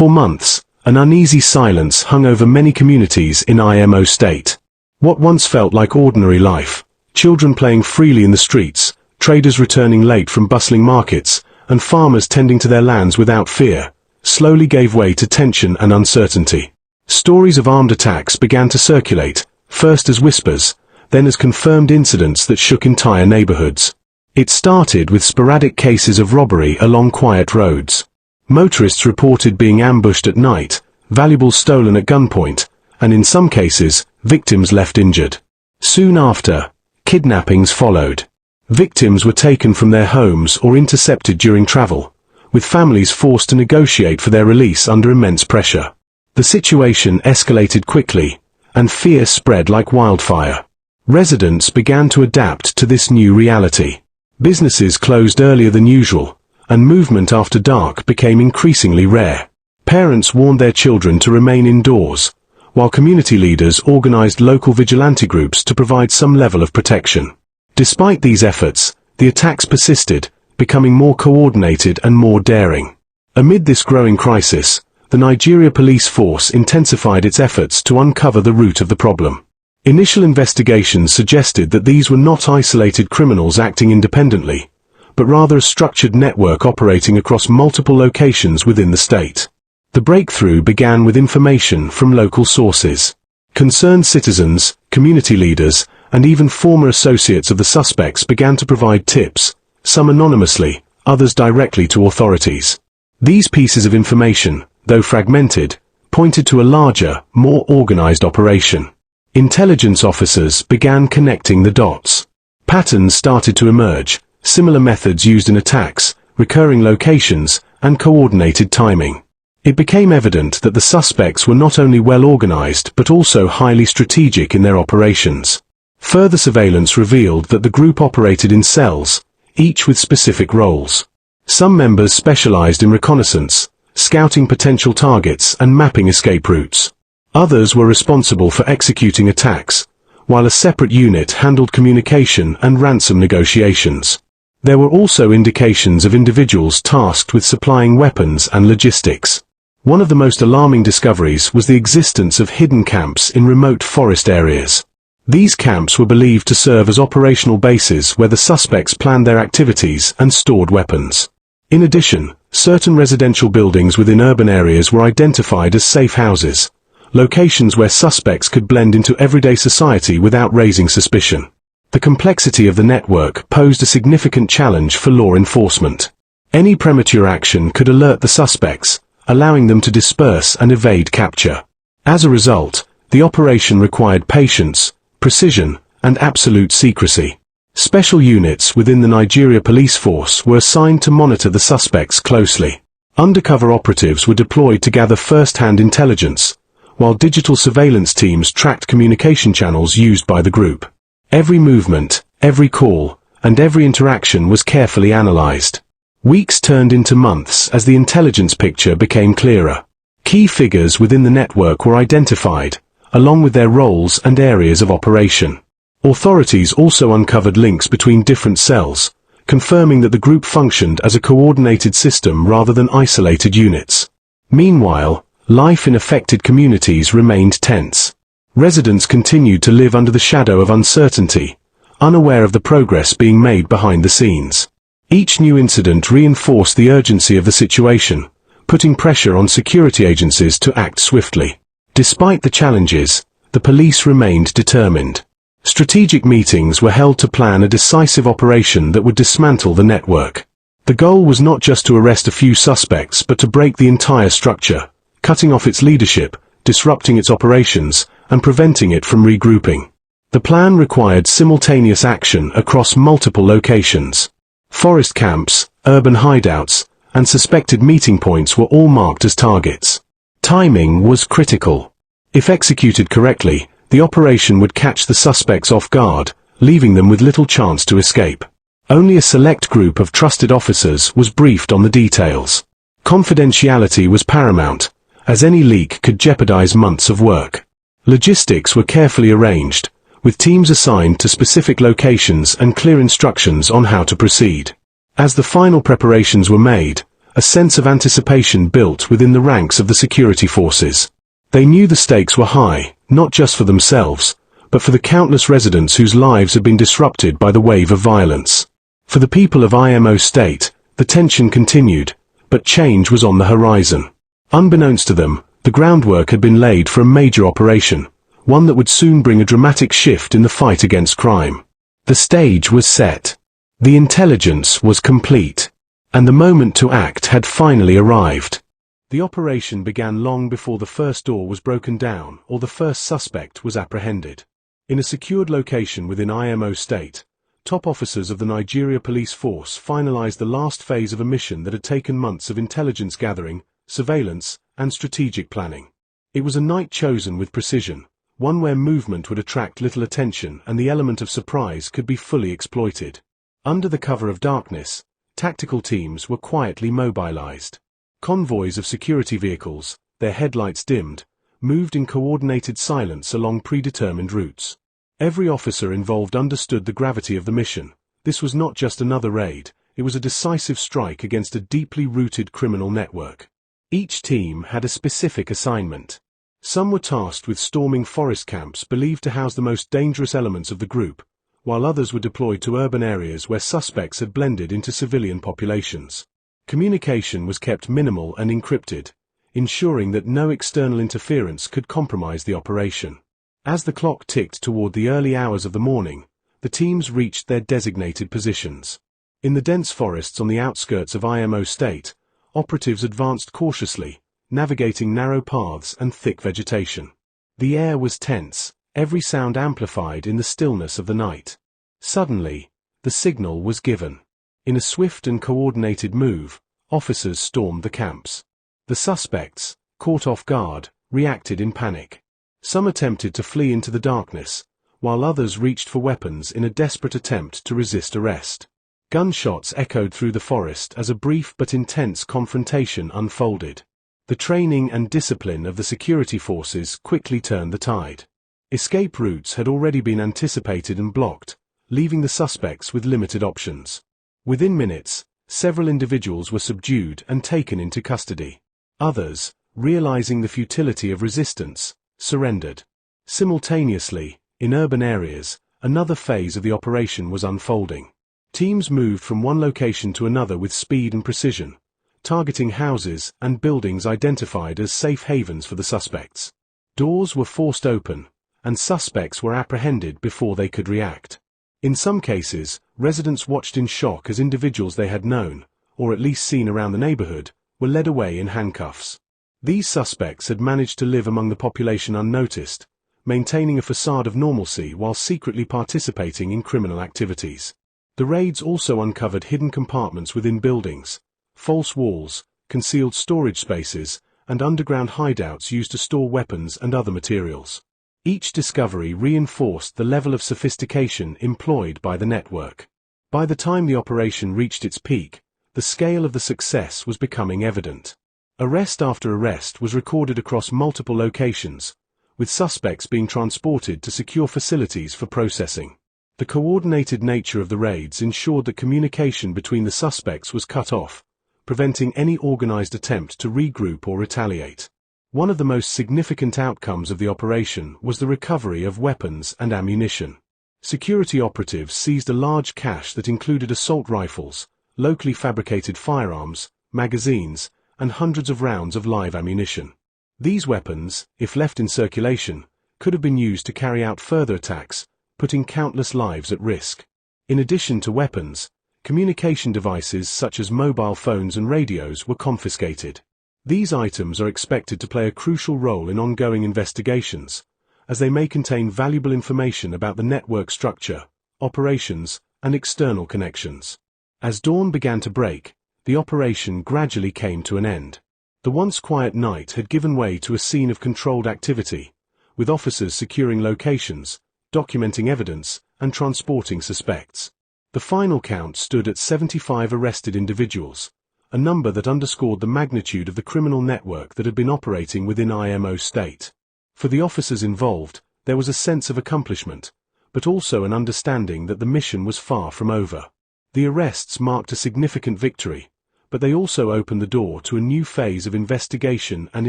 For months, an uneasy silence hung over many communities in Imo State. What once felt like ordinary life, children playing freely in the streets, traders returning late from bustling markets, and farmers tending to their lands without fear, slowly gave way to tension and uncertainty. Stories of armed attacks began to circulate, first as whispers, then as confirmed incidents that shook entire neighborhoods. It started with sporadic cases of robbery along quiet roads. Motorists reported being ambushed at night, valuables stolen at gunpoint, and in some cases, victims left injured. Soon after, kidnappings followed. Victims were taken from their homes or intercepted during travel, with families forced to negotiate for their release under immense pressure. The situation escalated quickly, and fear spread like wildfire. Residents began to adapt to this new reality. Businesses closed earlier than usual, and movement after dark became increasingly rare. Parents warned their children to remain indoors, while community leaders organized local vigilante groups to provide some level of protection. Despite these efforts, the attacks persisted, becoming more coordinated and more daring. Amid this growing crisis, the Nigeria police force intensified its efforts to uncover the root of the problem. Initial investigations suggested that these were not isolated criminals acting independently, but rather a structured network operating across multiple locations within the state. The breakthrough began with information from local sources. Concerned citizens, community leaders, and even former associates of the suspects began to provide tips, some anonymously, others directly to authorities. These pieces of information, though fragmented, pointed to a larger, more organized operation. Intelligence officers began connecting the dots. Patterns started to emerge, similar methods used in attacks, recurring locations, and coordinated timing. It became evident that the suspects were not only well organized but also highly strategic in their operations. Further surveillance revealed that the group operated in cells, each with specific roles. Some members specialized in reconnaissance, scouting potential targets and mapping escape routes. Others were responsible for executing attacks, while a separate unit handled communication and ransom negotiations. There were also indications of individuals tasked with supplying weapons and logistics. One of the most alarming discoveries was the existence of hidden camps in remote forest areas. These camps were believed to serve as operational bases where the suspects planned their activities and stored weapons. In addition, certain residential buildings within urban areas were identified as safe houses, locations where suspects could blend into everyday society without raising suspicion. The complexity of the network posed a significant challenge for law enforcement. Any premature action could alert the suspects, allowing them to disperse and evade capture. As a result, the operation required patience, precision, and absolute secrecy. Special units within the Nigeria police force were assigned to monitor the suspects closely. Undercover operatives were deployed to gather first-hand intelligence, while digital surveillance teams tracked communication channels used by the group. Every movement, every call, and every interaction was carefully analyzed. Weeks turned into months as the intelligence picture became clearer. Key figures within the network were identified, along with their roles and areas of operation. Authorities also uncovered links between different cells, confirming that the group functioned as a coordinated system rather than isolated units. Meanwhile, life in affected communities remained tense. Residents continued to live under the shadow of uncertainty, unaware of the progress being made behind the scenes. Each new incident reinforced the urgency of the situation, putting pressure on security agencies to act swiftly. Despite the challenges, the police remained determined. Strategic meetings were held to plan a decisive operation that would dismantle the network. The goal was not just to arrest a few suspects but to break the entire structure, cutting off its leadership, disrupting its operations, and preventing it from regrouping. The plan required simultaneous action across multiple locations. Forest camps, urban hideouts, and suspected meeting points were all marked as targets. Timing was critical. If executed correctly, the operation would catch the suspects off guard, leaving them with little chance to escape. Only a select group of trusted officers was briefed on the details. Confidentiality was paramount, as any leak could jeopardize months of work. Logistics were carefully arranged, with teams assigned to specific locations and clear instructions on how to proceed. As the final preparations were made, a sense of anticipation built within the ranks of the security forces. They knew the stakes were high, not just for themselves, but for the countless residents whose lives had been disrupted by the wave of violence. For the people of Imo State, the tension continued, but change was on the horizon. Unbeknownst to them, the groundwork had been laid for a major operation, one that would soon bring a dramatic shift in the fight against crime. The stage was set. The intelligence was complete, and the moment to act had finally arrived. The operation began long before the first door was broken down or the first suspect was apprehended. In a secured location within Imo State, top officers of the Nigeria police force finalized the last phase of a mission that had taken months of intelligence gathering, surveillance, and strategic planning. It was a night chosen with precision, one where movement would attract little attention and the element of surprise could be fully exploited. Under the cover of darkness, tactical teams were quietly mobilized. Convoys of security vehicles, their headlights dimmed, moved in coordinated silence along predetermined routes. Every officer involved understood the gravity of the mission. This was not just another raid, it was a decisive strike against a deeply rooted criminal network. Each team had a specific assignment. Some were tasked with storming forest camps believed to house the most dangerous elements of the group, while others were deployed to urban areas where suspects had blended into civilian populations. Communication was kept minimal and encrypted, ensuring that no external interference could compromise the operation. As the clock ticked toward the early hours of the morning, the teams reached their designated positions. In the dense forests on the outskirts of Imo State, operatives advanced cautiously, navigating narrow paths and thick vegetation. The air was tense, every sound amplified in the stillness of the night. Suddenly, the signal was given. In a swift and coordinated move, officers stormed the camps. The suspects, caught off guard, reacted in panic. Some attempted to flee into the darkness, while others reached for weapons in a desperate attempt to resist arrest. Gunshots echoed through the forest as a brief but intense confrontation unfolded. The training and discipline of the security forces quickly turned the tide. Escape routes had already been anticipated and blocked, leaving the suspects with limited options. Within minutes, several individuals were subdued and taken into custody. Others, realizing the futility of resistance, surrendered. Simultaneously, in urban areas, another phase of the operation was unfolding. Teams moved from one location to another with speed and precision, targeting houses and buildings identified as safe havens for the suspects. Doors were forced open, and suspects were apprehended before they could react. In some cases, residents watched in shock as individuals they had known, or at least seen around the neighborhood, were led away in handcuffs. These suspects had managed to live among the population unnoticed, maintaining a facade of normalcy while secretly participating in criminal activities. The raids also uncovered hidden compartments within buildings, false walls, concealed storage spaces, and underground hideouts used to store weapons and other materials. Each discovery reinforced the level of sophistication employed by the network. By the time the operation reached its peak, the scale of the success was becoming evident. Arrest after arrest was recorded across multiple locations, with suspects being transported to secure facilities for processing. The coordinated nature of the raids ensured that communication between the suspects was cut off, preventing any organized attempt to regroup or retaliate. One of the most significant outcomes of the operation was the recovery of weapons and ammunition. Security operatives seized a large cache that included assault rifles, locally fabricated firearms, magazines, and hundreds of rounds of live ammunition. These weapons, if left in circulation, could have been used to carry out further attacks, putting countless lives at risk. In addition to weapons, communication devices such as mobile phones and radios were confiscated. These items are expected to play a crucial role in ongoing investigations, as they may contain valuable information about the network structure, operations, and external connections. As dawn began to break, the operation gradually came to an end. The once quiet night had given way to a scene of controlled activity, with officers securing locations, documenting evidence, and transporting suspects. The final count stood at 75 arrested individuals, a number that underscored the magnitude of the criminal network that had been operating within Imo State. For the officers involved, there was a sense of accomplishment, but also an understanding that the mission was far from over. The arrests marked a significant victory, but they also opened the door to a new phase of investigation and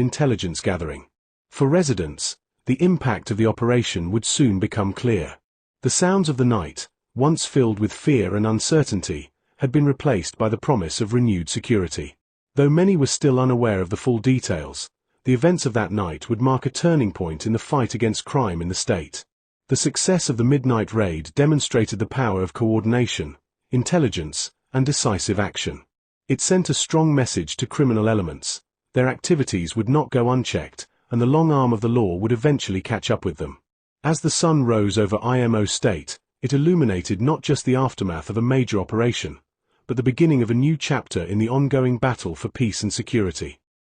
intelligence gathering. For residents, the impact of the operation would soon become clear. The sounds of the night, once filled with fear and uncertainty, had been replaced by the promise of renewed security. Though many were still unaware of the full details, the events of that night would mark a turning point in the fight against crime in the state. The success of the midnight raid demonstrated the power of coordination, intelligence, and decisive action. It sent a strong message to criminal elements. Their activities would not go unchecked, and the long arm of the law would eventually catch up with them. As the sun rose over Imo State, it illuminated not just the aftermath of a major operation, but the beginning of a new chapter in the ongoing battle for peace and security.